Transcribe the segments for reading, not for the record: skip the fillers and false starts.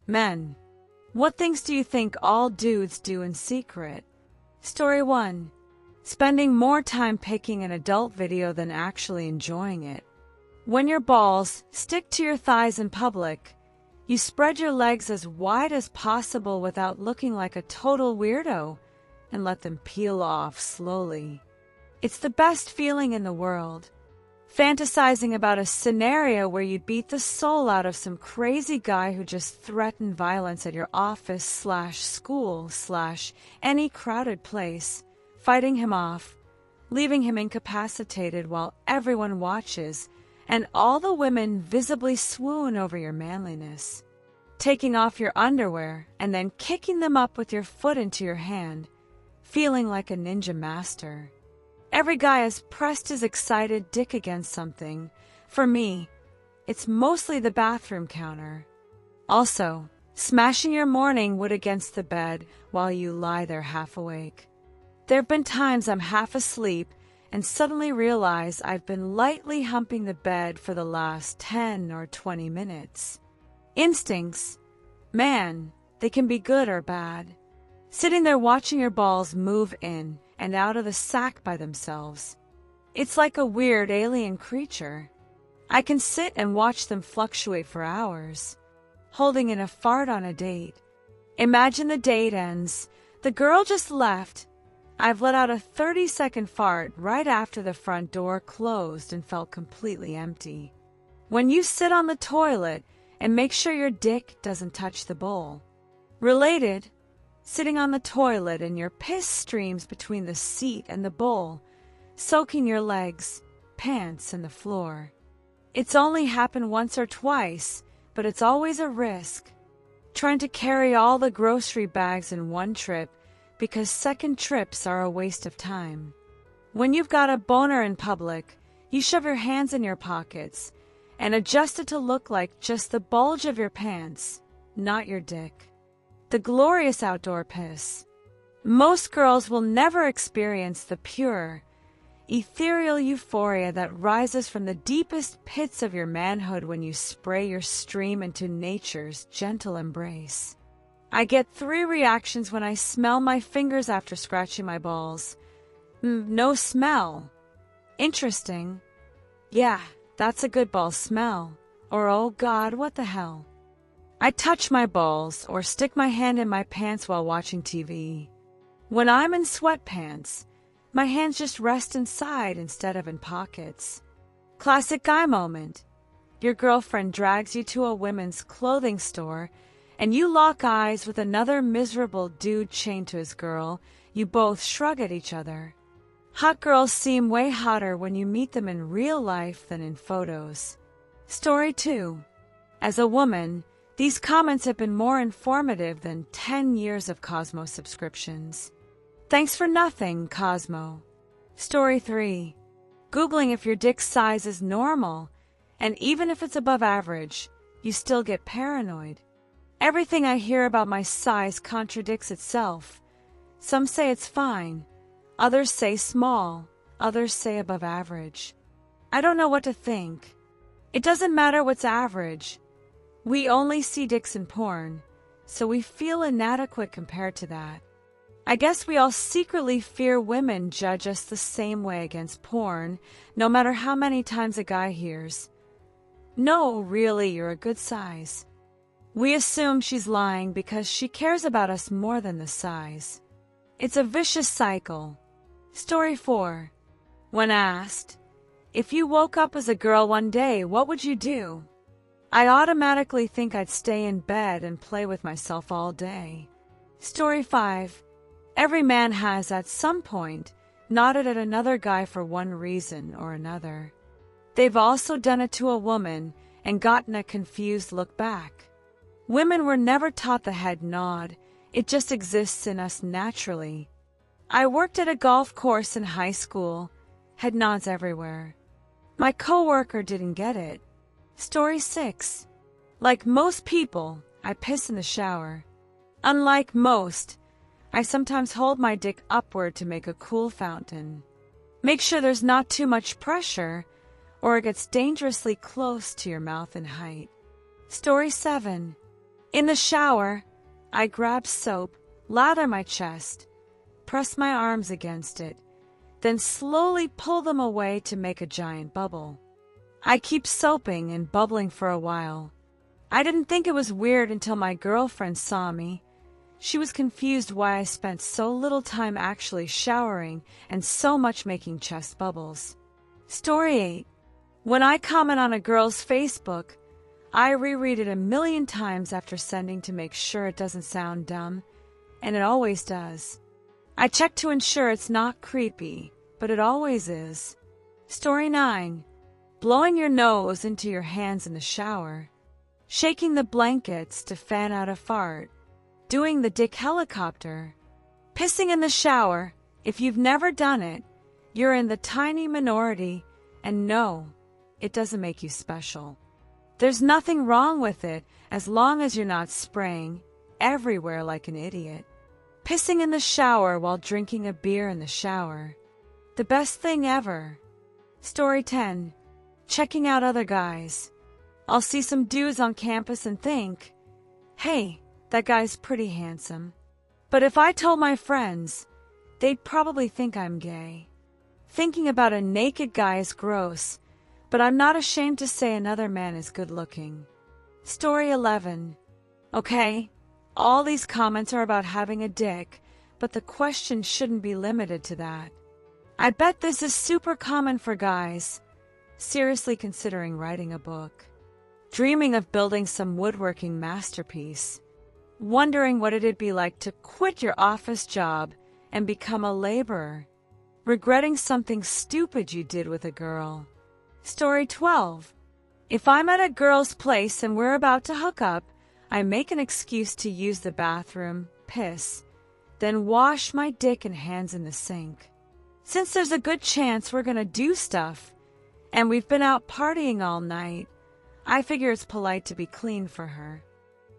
Men. What things do you think all dudes do in secret? Story 1. Spending more time picking an adult video than actually enjoying it. When your balls stick to your thighs in public, you spread your legs as wide as possible without looking like a total weirdo and let them peel off slowly. It's the best feeling in the world. Fantasizing about a scenario where you beat the soul out of some crazy guy who just threatened violence at your office/school/any crowded place, fighting him off, leaving him incapacitated while everyone watches, and all the women visibly swoon over your manliness. Taking off your underwear and then kicking them up with your foot into your hand, feeling like a ninja master. Every guy has pressed his excited dick against something. For me, it's mostly the bathroom counter. Also, smashing your morning wood against the bed while you lie there half awake. There have been times I'm half asleep and suddenly realize I've been lightly humping the bed for the last 10 or 20 minutes. Instincts. Man, they can be good or bad. Sitting there watching your balls move in and out of the sack by themselves. It's like a weird alien creature. I can sit and watch them fluctuate for hours, holding in a fart on a date. Imagine the date ends. The girl just left. I've let out a 30-second fart right after the front door closed and felt completely empty. When you sit on the toilet and make sure your dick doesn't touch the bowl. Related, sitting on the toilet and your piss streams between the seat and the bowl, soaking your legs, pants, and the floor. It's only happened once or twice, but it's always a risk. Trying to carry all the grocery bags in one trip because second trips are a waste of time. When you've got a boner in public, you shove your hands in your pockets and adjust it to look like just the bulge of your pants, not your dick. The glorious outdoor piss. Most girls will never experience the pure, ethereal euphoria that rises from the deepest pits of your manhood when you spray your stream into nature's gentle embrace. I get 3 reactions when I smell my fingers after scratching my balls. No smell. Interesting. Yeah, that's a good ball smell. Or oh God, what the hell. I touch my balls or stick my hand in my pants while watching TV. When I'm in sweatpants, my hands just rest inside instead of in pockets. Classic guy moment. Your girlfriend drags you to a women's clothing store and you lock eyes with another miserable dude chained to his girl. You both shrug at each other. Hot girls seem way hotter when you meet them in real life than in photos. Story 2. As a woman, these comments have been more informative than 10 years of Cosmo subscriptions. Thanks for nothing, Cosmo. Story 3. Googling if your dick size is normal, and even if it's above average, you still get paranoid. Everything I hear about my size contradicts itself. Some say it's fine, others say small, others say above average. I don't know what to think. It doesn't matter what's average. We only see dicks in porn, so we feel inadequate compared to that. I guess we all secretly fear women judge us the same way against porn, no matter how many times a guy hears, "No, really, you're a good size." We assume she's lying because she cares about us more than the size. It's a vicious cycle. Story 4. When asked, if you woke up as a girl one day, what would you do? I automatically think I'd stay in bed and play with myself all day. Story 5. Every man has, at some point, nodded at another guy for one reason or another. They've also done it to a woman and gotten a confused look back. Women were never taught the head nod. It just exists in us naturally. I worked at a golf course in high school. Head nods everywhere. My coworker didn't get it. Story 6. Like most people, I piss in the shower. Unlike most, I sometimes hold my dick upward to make a cool fountain. Make sure there's not too much pressure, or it gets dangerously close to your mouth in height. Story 7. In the shower, I grab soap, lather my chest, press my arms against it, then slowly pull them away to make a giant bubble. I keep soaping and bubbling for a while. I didn't think it was weird until my girlfriend saw me. She was confused why I spent so little time actually showering and so much making chest bubbles. Story 8. When I comment on a girl's Facebook, I reread it 1,000,000 times after sending to make sure it doesn't sound dumb, and it always does. I check to ensure it's not creepy, but it always is. Story 9. Blowing your nose into your hands in the shower. Shaking the blankets to fan out a fart. Doing the dick helicopter. Pissing in the shower. If you've never done it, you're in the tiny minority, and no, it doesn't make you special. There's nothing wrong with it as long as you're not spraying everywhere like an idiot. Pissing in the shower while drinking a beer in the shower. The best thing ever. Story 10. Checking out other guys. I'll see some dudes on campus and think, hey, that guy's pretty handsome. But if I told my friends, they'd probably think I'm gay. Thinking about a naked guy is gross, but I'm not ashamed to say another man is good looking. Story 11. Okay, all these comments are about having a dick, but the question shouldn't be limited to that. I bet this is super common for guys, seriously considering writing a book, dreaming of building some woodworking masterpiece, wondering what it'd be like to quit your office job and become a laborer, regretting something stupid you did with a girl. Story 12. If I'm at a girl's place and we're about to hook up, I make an excuse to use the bathroom, piss, then wash my dick and hands in the sink. Since there's a good chance we're gonna do stuff, and we've been out partying all night, I figure it's polite to be clean for her.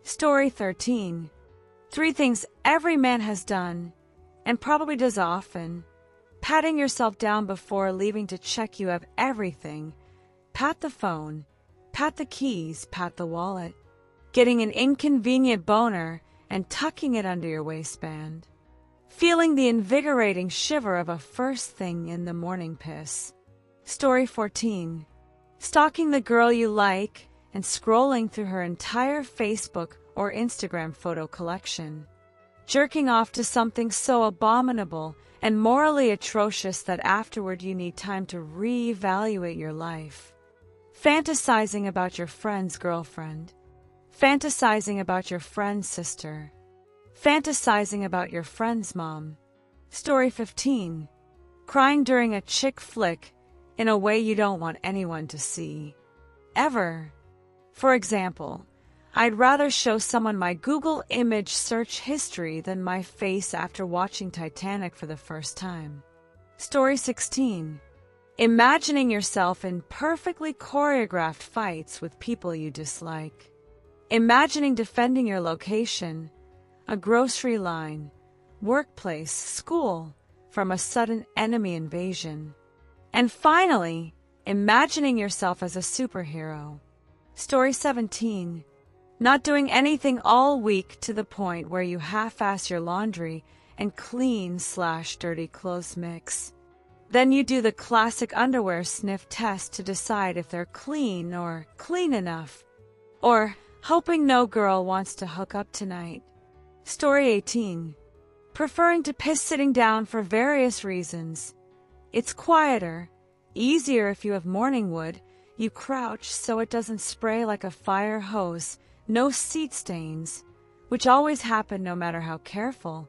Story 13. 3 things every man has done, and probably does often. Patting yourself down before leaving to check you have everything. Pat the phone. Pat the keys. Pat the wallet. Getting an inconvenient boner and tucking it under your waistband. Feeling the invigorating shiver of a first thing in the morning piss. Story 14. Stalking the girl you like and scrolling through her entire Facebook or Instagram photo collection. Jerking off to something so abominable and morally atrocious that afterward you need time to reevaluate your life. Fantasizing about your friend's girlfriend. Fantasizing about your friend's sister. Fantasizing about your friend's mom. Story 15. Crying during a chick flick in a way you don't want anyone to see. Ever. For example, I'd rather show someone my Google image search history than my face after watching Titanic for the first time. Story 16. Imagining yourself in perfectly choreographed fights with people you dislike. Imagining defending your location, a grocery line, workplace, school, from a sudden enemy invasion. And finally, imagining yourself as a superhero. Story 17. Not doing anything all week to the point where you half-ass your laundry and clean/dirty clothes mix. Then you do the classic underwear sniff test to decide if they're clean or clean enough. Or hoping no girl wants to hook up tonight. Story 18. Preferring to piss sitting down for various reasons. It's quieter, easier if you have morning wood. You crouch so it doesn't spray like a fire hose. No seat stains, which always happen no matter how careful.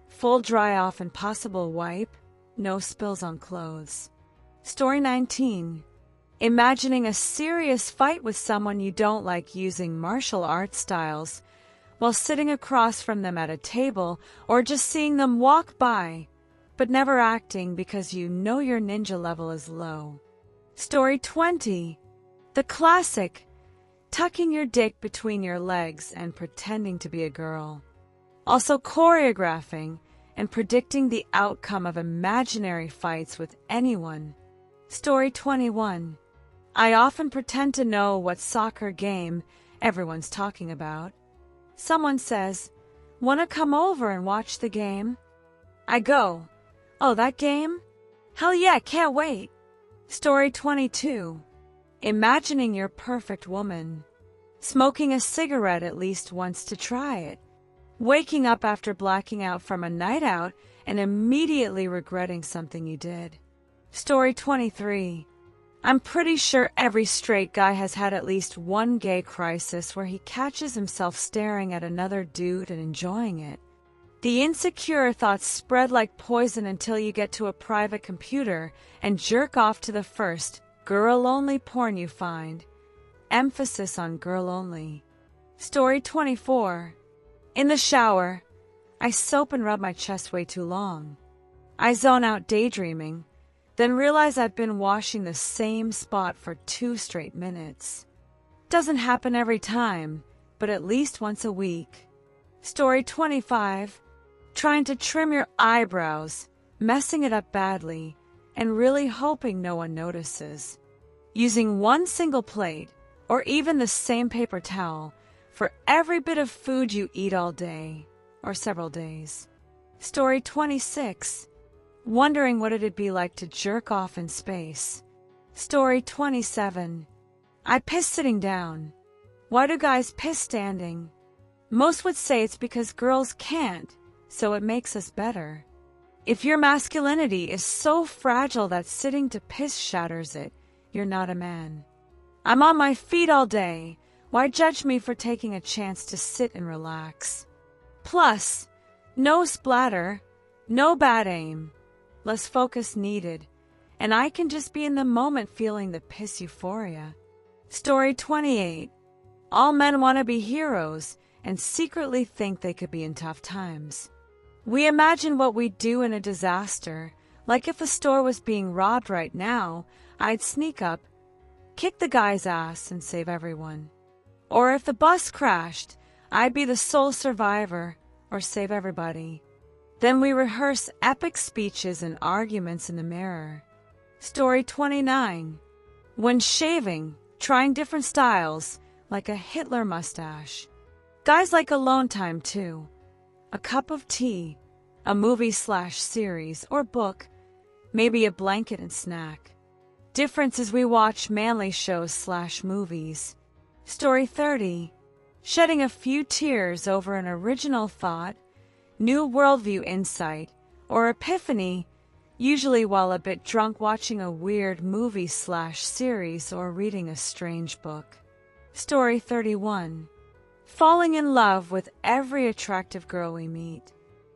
Full dry off and possible wipe. No spills on clothes. Story 19. Imagining a serious fight with someone you don't like using martial arts styles while sitting across from them at a table or just seeing them walk by, but never acting because you know your ninja level is low. Story 20. The classic, tucking your dick between your legs and pretending to be a girl. Also choreographing and predicting the outcome of imaginary fights with anyone. Story 21. I often pretend to know what soccer game everyone's talking about. Someone says, "Wanna come over and watch the game?" I go, "Oh, that game? Hell yeah, can't wait." Story 22. Imagining your perfect woman. Smoking a cigarette at least once to try it. Waking up after blacking out from a night out and immediately regretting something you did. Story 23. I'm pretty sure every straight guy has had at least one gay crisis where he catches himself staring at another dude and enjoying it. The insecure thoughts spread like poison until you get to a private computer and jerk off to the first girl-only porn you find. Emphasis on girl-only. Story 24. In the shower, I soap and rub my chest way too long. I zone out daydreaming, then realize I've been washing the same spot for 2 straight minutes. Doesn't happen every time, but at least once a week. Story 25. Trying to trim your eyebrows, messing it up badly, and really hoping no one notices. Using one single plate, or even the same paper towel, for every bit of food you eat all day, or several days. Story 26. Wondering what it'd be like to jerk off in space. Story 27. I piss sitting down. Why do guys piss standing? Most would say it's because girls can't, so it makes us better. If your masculinity is so fragile that sitting to piss shatters it, you're not a man. I'm on my feet all day. Why judge me for taking a chance to sit and relax? Plus, no splatter, no bad aim, less focus needed, and I can just be in the moment feeling the piss euphoria. Story 28. All men want to be heroes and secretly think they could be in tough times. We imagine what we'd do in a disaster, like if a store was being robbed right now, I'd sneak up, kick the guy's ass, and save everyone. Or if the bus crashed, I'd be the sole survivor, or save everybody. Then we rehearse epic speeches and arguments in the mirror. Story 29. When shaving, trying different styles, like a Hitler mustache. Guys like alone time too. A cup of tea, a movie/series or book, maybe a blanket and snack. Difference is we watch manly shows/movies. Story 30. Shedding a few tears over an original thought, new worldview insight, or epiphany, usually while a bit drunk watching a weird movie/series or reading a strange book. Story 31. Falling in love with every attractive girl we meet.